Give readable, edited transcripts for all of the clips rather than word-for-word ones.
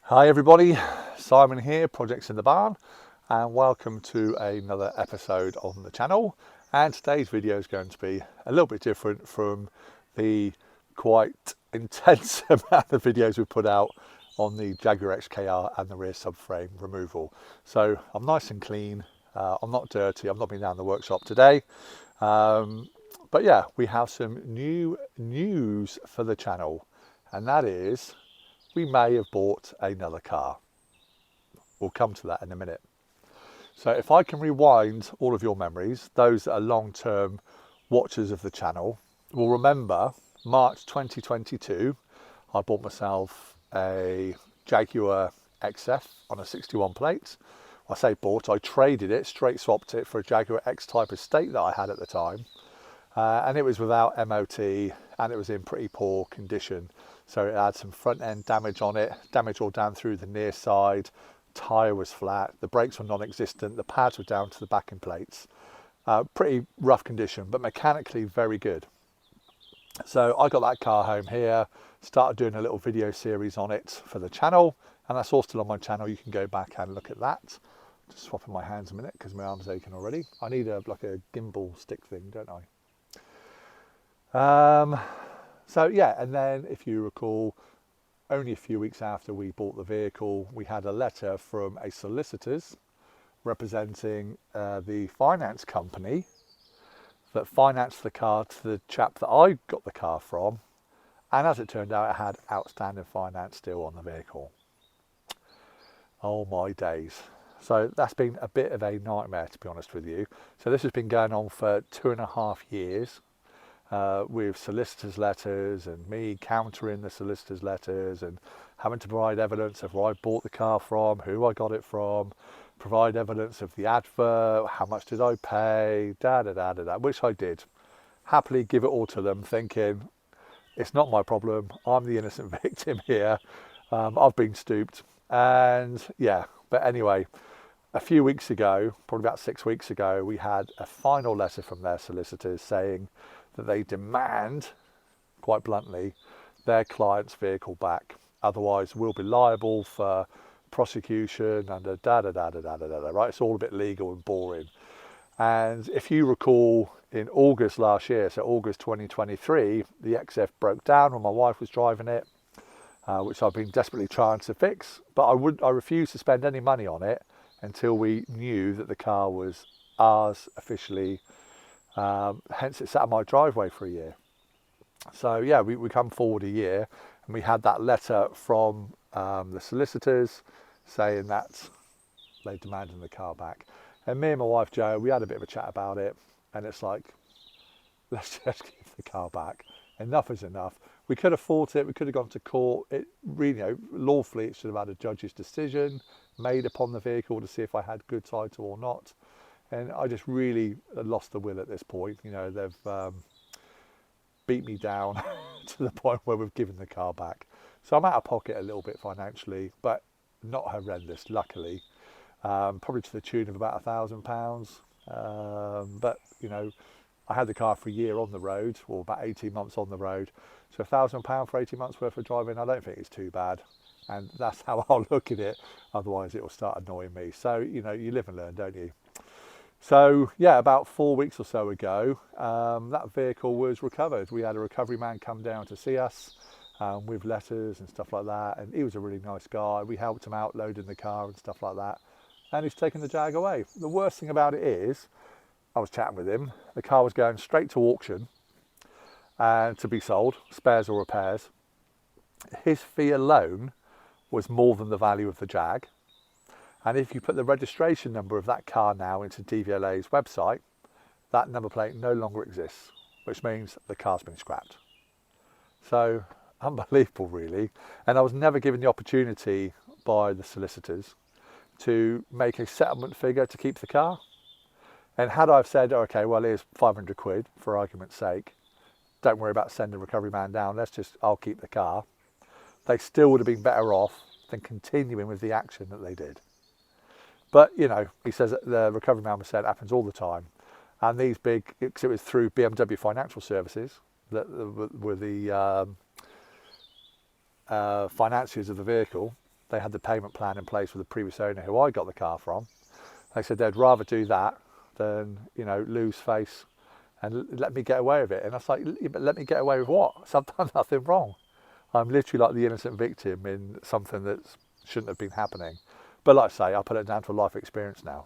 Hi everybody, Simon here, Projects in the Barn, and welcome to another episode on the channel. And today's video is going to be a little bit different from the quite intense amount of videos we put out on the Jaguar XKR and the rear subframe removal. So I'm nice and clean, I'm not dirty, I've not been down the workshop today. But yeah, we have some new news for the channel, and that is we may have bought another car. We'll come to that in a minute. So if I can rewind all of your memories, those that are long-term watchers of the channel will remember March 2022, I bought myself a Jaguar XF on a 61 plate. I say bought, I traded it, straight swapped it for a Jaguar X type estate that I had at the time. And it was without MOT and it was in pretty poor condition. So it had some front end damage on it, damage all down through the near side, tyre was flat, the brakes were non-existent, the pads were down to the backing plates. Pretty rough condition, but mechanically very good. So I got that car home here, started doing a little video series on it for the channel, and that's all still on my channel. You can go back and look at that. Just swapping my hands a minute because my arm's aching already. I need like a gimbal stick thing, don't I? So yeah, and then if you recall, only a few weeks after we bought the vehicle, we had a letter from a solicitors representing the finance company that financed the car to the chap that I got the car from, and as it turned out, it had outstanding finance still on the vehicle. Oh my days. So that's been a bit of a nightmare, to be honest with you. So this has been going on for 2.5 years. With solicitors' letters and me countering the solicitors' letters and having to provide evidence of where I bought the car from, who I got it from, provide evidence of the advert, how much did I pay, which I did. Happily give it all to them, thinking it's not my problem, I'm the innocent victim here, I've been stooped. And yeah, but anyway, a few weeks ago, probably about 6 weeks ago, we had a final letter from their solicitors saying that they demand, quite bluntly, their client's vehicle back. Otherwise, we'll be liable for prosecution and right? It's all a bit legal and boring. And if you recall, in August last year, so August 2023, the XF broke down when my wife was driving it, which I've been desperately trying to fix. But I refused to spend any money on it until we knew that the car was ours officially. Hence it sat on my driveway for a year. So yeah, we come forward a year and we had that letter from the solicitors saying that they demanded the car back. And me and my wife Jo, we had a bit of a chat about it, and it's like, let's just give the car back. Enough is enough. We could have fought it, we could have gone to court. It really, lawfully it should have had a judge's decision made upon the vehicle to see if I had good title or not. And I just really lost the will at this point. They've beat me down to the point where we've given the car back. So I'm out of pocket a little bit financially, but not horrendous, luckily. Probably to the tune of about £1,000. But, I had the car for a year on the road, or about 18 months on the road. So £1,000 for 18 months worth of driving, I don't think it's too bad. And that's how I'll look at it. Otherwise, it will start annoying me. So, you live and learn, don't you? So yeah, about 4 weeks or so ago, that vehicle was recovered. We had a recovery man come down to see us with letters and stuff like that. And he was a really nice guy. We helped him out loading the car and stuff like that. And he's taken the Jag away. The worst thing about it is, I was chatting with him. The car was going straight to auction and to be sold, spares or repairs. His fee alone was more than the value of the Jag. And if you put the registration number of that car now into DVLA's website, that number plate no longer exists, which means the car's been scrapped. So unbelievable, really. And I was never given the opportunity by the solicitors to make a settlement figure to keep the car. And had I have said, okay, well, here's 500 quid for argument's sake, don't worry about sending a recovery man down, I'll keep the car, they still would have been better off than continuing with the action that they did. But, he says that the recovery man said it happens all the time. And these big, because it was through BMW Financial Services that were the financiers of the vehicle, they had the payment plan in place with the previous owner who I got the car from. They said they'd rather do that than, you know, lose face and let me get away with it. And I was like, yeah, but let me get away with what? So I've done nothing wrong. I'm literally like the innocent victim in something that shouldn't have been happening. But like I say, I put it down to a life experience now.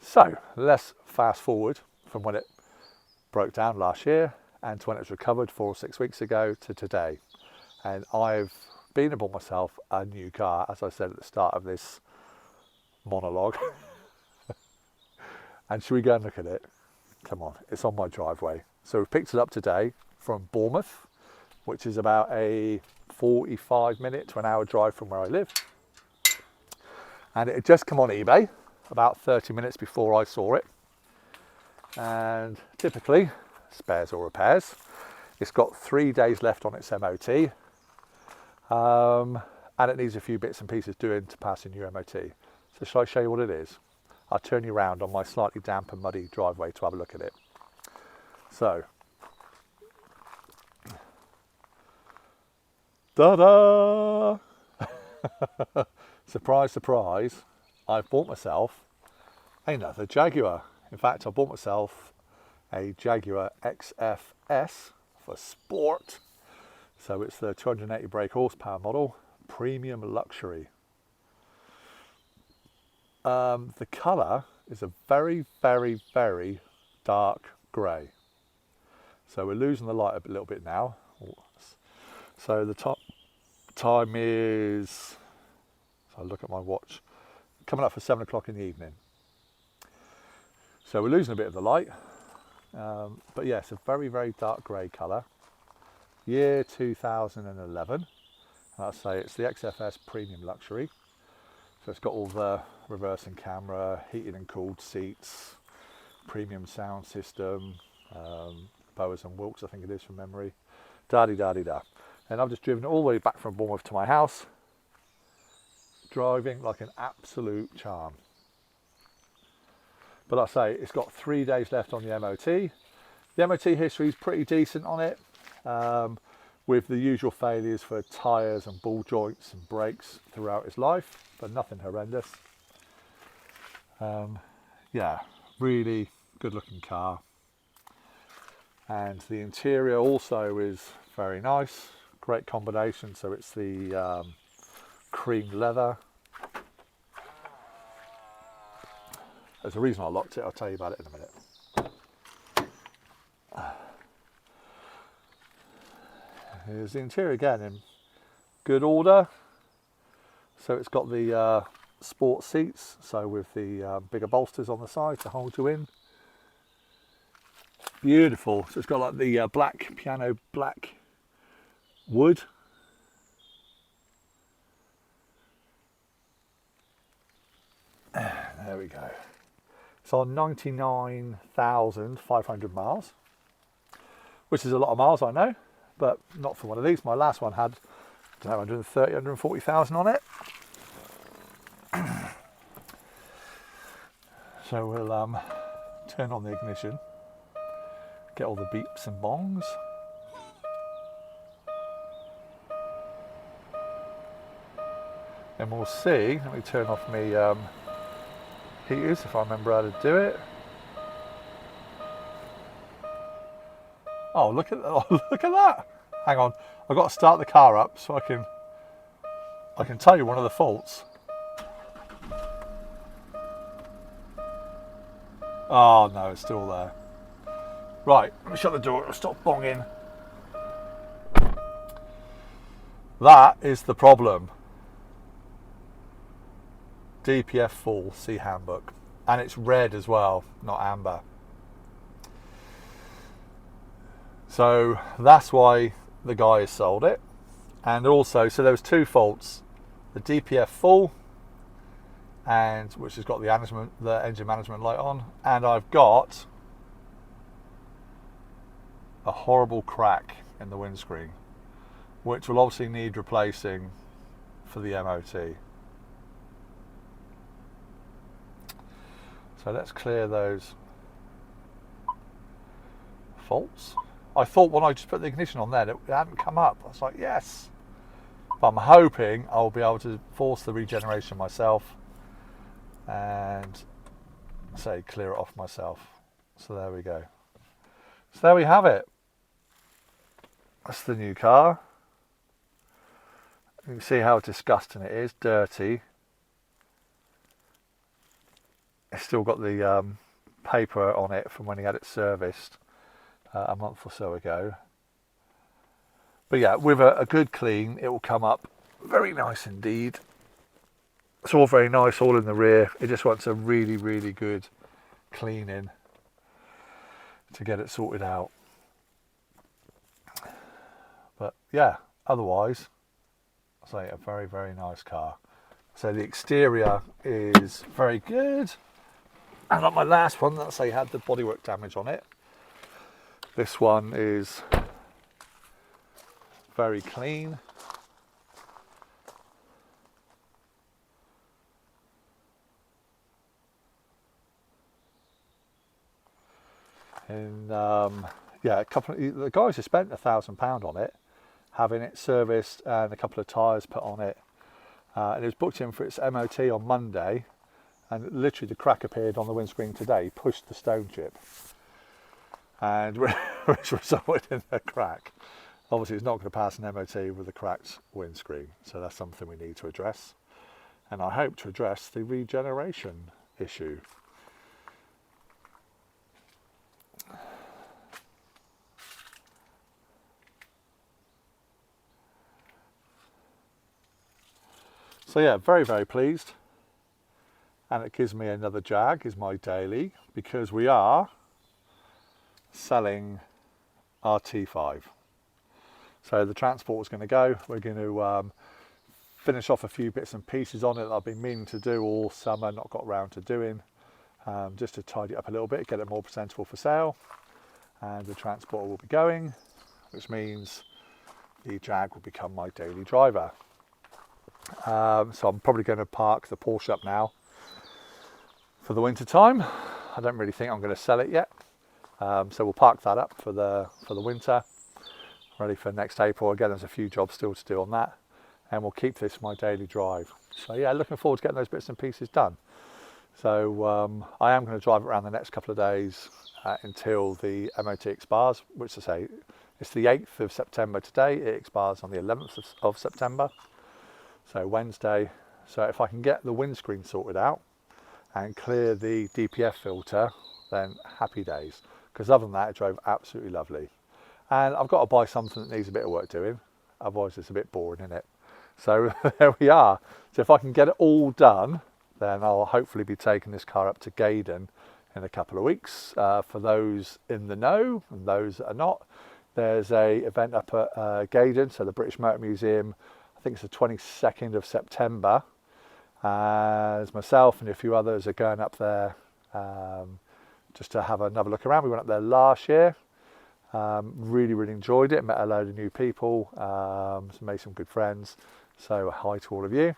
So let's fast forward from when it broke down last year and to when it was recovered 4 or 6 weeks ago to today. And I've been and bought myself a new car, as I said at the start of this monologue. And should we go and look at it? Come on, it's on my driveway. So we've picked it up today from Bournemouth, which is about a 45-minute to an hour drive from where I live. And it had just come on eBay about 30 minutes before I saw it. And typically, spares or repairs, it's got 3 days left on its MOT. And it needs a few bits and pieces doing to pass a new MOT. So shall I show you what it is? I'll turn you around on my slightly damp and muddy driveway to have a look at it. So, ta-da! Surprise, surprise, I've bought myself another Jaguar. In fact, I bought myself a Jaguar XF S for sport. So it's the 280 brake horsepower model, premium luxury. The colour is a very, very, very dark grey. So we're losing the light a little bit now. So the top time is, so I look at my watch, coming up for 7 o'clock in the evening. So we're losing a bit of the light. But yeah, it's a very, very dark grey colour. Year 2011. And I'll say it's the XFS Premium Luxury. So it's got all the reversing camera, heated and cooled seats, premium sound system, Bowers and Wilkes, I think it is from memory. Da-di-da-di-da. And I've just driven all the way back from Bournemouth to my house, driving like an absolute charm. But like I say, it's got 3 days left on the MOT. The MOT history is pretty decent on it, with the usual failures for tyres and ball joints and brakes throughout its life, but nothing horrendous. Yeah, really good looking car. And the interior also is very nice, great combination. So it's the cream leather. There's a reason I locked it, I'll tell you about it in a minute. Here's the interior again in good order. So it's got the sport seats, so with the bigger bolsters on the side to hold you in. Beautiful. So it's got like the black piano black wood. There we go. It's on 99,500 miles, which is a lot of miles, I know, but not for one of these. My last one had, I don't know, 130, 140,000 on it. So we'll turn on the ignition, get all the beeps and bongs. And we'll see, let me turn off my heaters if I remember how to do it. Oh, look at that. Hang on, I've got to start the car up so I can tell you one of the faults. Oh no, it's still there. Right, let me shut the door, it'll stop bonging. That is the problem. DPF full, see handbook. And it's red as well, not amber. So that's why the guy has sold it. And also, so there was two faults. The DPF full, and which has got the engine management light on, and I've got a horrible crack in the windscreen, which will obviously need replacing for the MOT. So let's clear those faults. I thought when I just put the ignition on then, it hadn't come up. I was like, yes. But I'm hoping I'll be able to force the regeneration myself and say clear it off myself. So there we go. So there we have it. That's the new car. You can see how disgusting it is, dirty. It's still got the paper on it from when he had it serviced a month or so ago. But yeah, with a good clean, it will come up very nice indeed. It's all very nice, all in the rear. It just wants a really, really good cleaning to get it sorted out. But yeah, otherwise, I'd say a very, very nice car. So the exterior is very good. And like my last one, that's say had the bodywork damage on it. This one is very clean. And yeah, the guys have spent £1,000 on it, having it serviced and a couple of tyres put on it. And it was booked in for its MOT on Monday, and literally the crack appeared on the windscreen today, pushed the stone chip, and which resulted in a crack. Obviously it's not going to pass an MOT with a cracked windscreen, so that's something we need to address. And I hope to address the regeneration issue. So yeah, very, very pleased. And it gives me another Jag, is my daily, because we are selling our T5. So the transport is going to go. We're going to finish off a few bits and pieces on it that I've been meaning to do all summer, not got around to doing, just to tidy it up a little bit, get it more presentable for sale. And the transport will be going, which means the Jag will become my daily driver. So I'm probably going to park the Porsche up now for the winter time. I don't really think I'm going to sell it yet, so we'll park that up for the winter, ready for next April. Again, there's a few jobs still to do on that, and we'll keep this my daily drive. So yeah, looking forward to getting those bits and pieces done. So I am going to drive it around the next couple of days until the MOT expires, which I say it's the 8th of September today. It expires on the 11th of September. So Wednesday. So if I can get the windscreen sorted out and clear the DPF filter, then happy days. Because other than that, it drove absolutely lovely. And I've got to buy something that needs a bit of work doing. Otherwise it's a bit boring, isn't it? So there we are. So if I can get it all done, then I'll hopefully be taking this car up to Gaydon in a couple of weeks. For those in the know and those that are not, there's a event up at Gaydon, so the British Motor Museum. I think it's the 22nd of September. As myself and a few others are going up there just to have another look around. We went up there last year. Really, really enjoyed it. Met a load of new people. Made some good friends. So hi to all of you.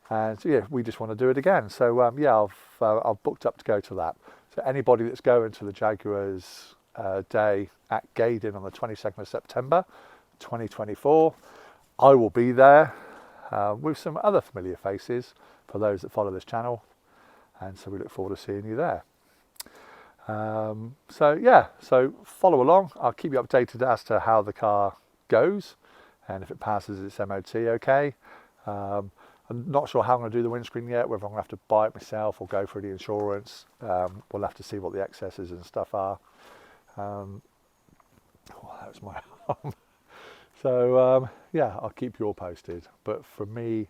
And yeah, we just want to do it again. So yeah, I've booked up to go to that. So anybody that's going to the Jaguars Day at Gaydon on the 22nd of September 2024, I will be there with some other familiar faces for those that follow this channel, and so we look forward to seeing you there. So yeah, so follow along. I'll keep you updated as to how the car goes and if it passes its MOT okay. I'm not sure how I'm going to do the windscreen yet, whether I'm going to have to buy it myself or go for the insurance. We'll have to see what the excesses and stuff are. Oh, that was my arm. So yeah, I'll keep you all posted. But for me,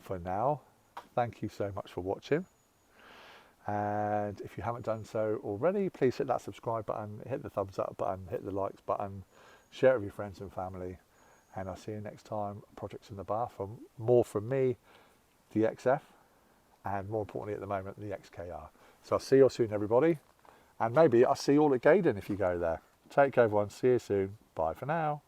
for now, thank you so much for watching. And if you haven't done so already, please hit that subscribe button, hit the thumbs up button, hit the likes button, share it with your friends and family. And I'll see you next time. Projects in the bar for more from me, the XF, and more importantly at the moment, the XKR. So I'll see you all soon, everybody. And maybe I'll see you all at Gaydon if you go there. Take care, everyone. See you soon. Bye for now.